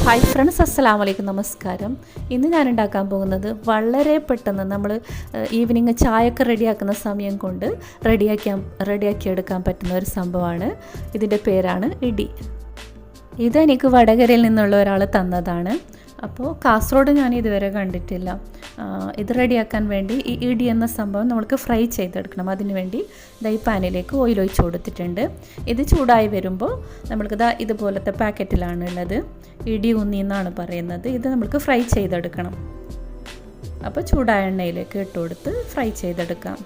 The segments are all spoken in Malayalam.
ഹായ് ഫ്രണ്ട്സ്, അസ്സലാമു അലൈക്കും, നമസ്കാരം. ഇന്ന് ഞാൻ ഉണ്ടാക്കാൻ പോകുന്നത് വളരെ പെട്ടെന്ന് നമ്മൾ ഈവനിങ് ചായയൊക്കെ റെഡിയാക്കുന്ന സമയം കൊണ്ട് റെഡിയാക്കിയെടുക്കാൻ പറ്റുന്ന ഒരു സംഭവമാണ്. ഇതിൻ്റെ പേരാണ് ഇടി. ഇതെനിക്ക് വടകരയിൽ നിന്നുള്ള ഒരാൾ തന്നതാണ്. അപ്പോൾ കാസർഗോഡ് ഞാൻ ഇതുവരെ കണ്ടിട്ടില്ല. ഇത് റെഡിയാക്കാൻ വേണ്ടി ഈ ഇടി എന്ന സംഭവം നമ്മൾക്ക് ഫ്രൈ ചെയ്തെടുക്കണം. അതിന് വേണ്ടി ഈ പാനിലേക്ക് ഓയിൽ ഒഴിച്ച് കൊടുത്തിട്ടുണ്ട്. ഇത് ചൂടായി വരുമ്പോൾ നമ്മൾക്ക് ഇതുപോലത്തെ പാക്കറ്റിലാണ് ഉള്ളത്. ഇടി ഉന്നി എന്നാണ് പറയുന്നത്. ഇത് നമ്മൾക്ക് ഫ്രൈ ചെയ്തെടുക്കണം. അപ്പോൾ ചൂടായ എണ്ണയിലേക്ക് ഇട്ട് കൊടുത്ത് ഫ്രൈ ചെയ്തെടുക്കാം.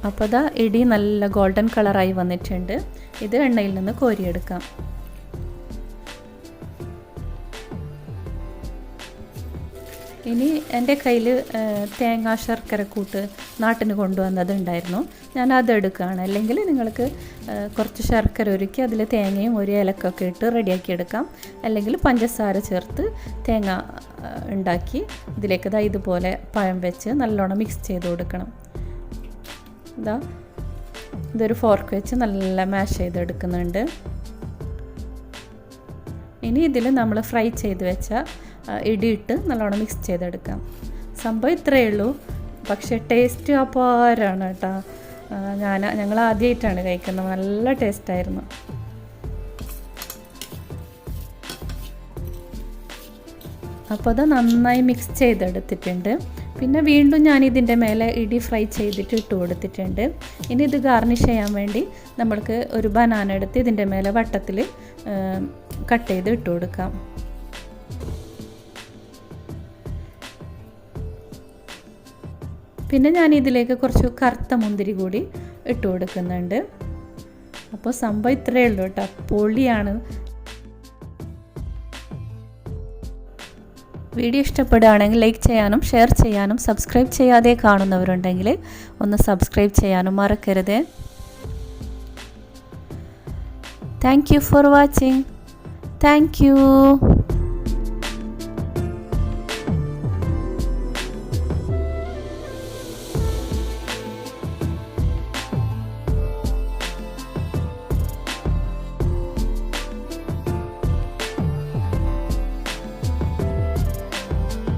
അപ്പോൾ ഇടി നല്ല ഗോൾഡൻ കളറായി വന്നിട്ടുണ്ട്. ഇത് എണ്ണയിൽ നിന്ന് കോരിയെടുക്കാം. ഇനി എൻ്റെ കയ്യിൽ തേങ്ങ ശർക്കരക്കൂട്ട് നാട്ടിന് കൊണ്ടുവന്നതുണ്ടായിരുന്നു. ഞാൻ അതെടുക്കുകയാണ്. അല്ലെങ്കിൽ നിങ്ങൾക്ക് കുറച്ച് ശർക്കര ഉരുക്കി അതിൽ തേങ്ങയും ഒരു ഏലക്കൊക്കെ ഇട്ട് റെഡിയാക്കിയെടുക്കാം. അല്ലെങ്കിൽ പഞ്ചസാര ചേർത്ത് തേങ്ങ ഉണ്ടാക്കി ഇതിലേക്ക് ഇതുപോലെ പഴം വെച്ച് നല്ലോണം മിക്സ് ചെയ്ത് കൊടുക്കണം. ഇതൊരു ഫോർക്ക് വെച്ച് നല്ല മാഷ് ചെയ്തെടുക്കുന്നുണ്ട്. ഇനി ഇതിൽ നമ്മൾ ഫ്രൈ ചെയ്ത് വെച്ച ഇടിയിട്ട് നല്ലോണം മിക്സ് ചെയ്തെടുക്കാം. സംഭവം ഇത്രയേ ഉള്ളൂ, പക്ഷേ ടേസ്റ്റ് അപാരമാണ് കേട്ടോ. ഞങ്ങൾ ആദ്യമായിട്ടാണ് കഴിക്കുന്നത്. നല്ല ടേസ്റ്റായിരുന്നു. അപ്പോൾ അത് നന്നായി മിക്സ് ചെയ്തെടുത്തിട്ടുണ്ട്. പിന്നെ വീണ്ടും ഞാൻ ഇതിൻ്റെ മേലെ ഇടി ഫ്രൈ ചെയ്തിട്ട് ഇട്ട് കൊടുത്തിട്ടുണ്ട്. ഇനി ഇത് ഗാർണിഷ് ചെയ്യാൻ വേണ്ടി നമ്മൾക്ക് ഒരു ബനാന എടുത്ത് ഇതിൻ്റെ മേലെ വട്ടത്തിൽ കട്ട് ചെയ്ത് ഇട്ട് കൊടുക്കാം. പിന്നെ ഞാൻ ഇതിലേക്ക് കുറച്ച് കറുത്ത മുന്തിരി കൂടി ഇട്ട് കൊടുക്കുന്നുണ്ട്. അപ്പോൾ സംഭവം ഇത്രയേ ഉള്ളൂ കേട്ടോ. പൊളിയാണ്. വീഡിയോ ഇഷ്ടപ്പെടുകയാണെങ്കിൽ ലൈക്ക് ചെയ്യാനും ഷെയർ ചെയ്യാനും സബ്സ്ക്രൈബ് ചെയ്യാതെ കാണുന്നവരുണ്ടെങ്കിൽ ഒന്ന് സബ്സ്ക്രൈബ് ചെയ്യാനും മറക്കരുത്. Thank you for watching. Thank you.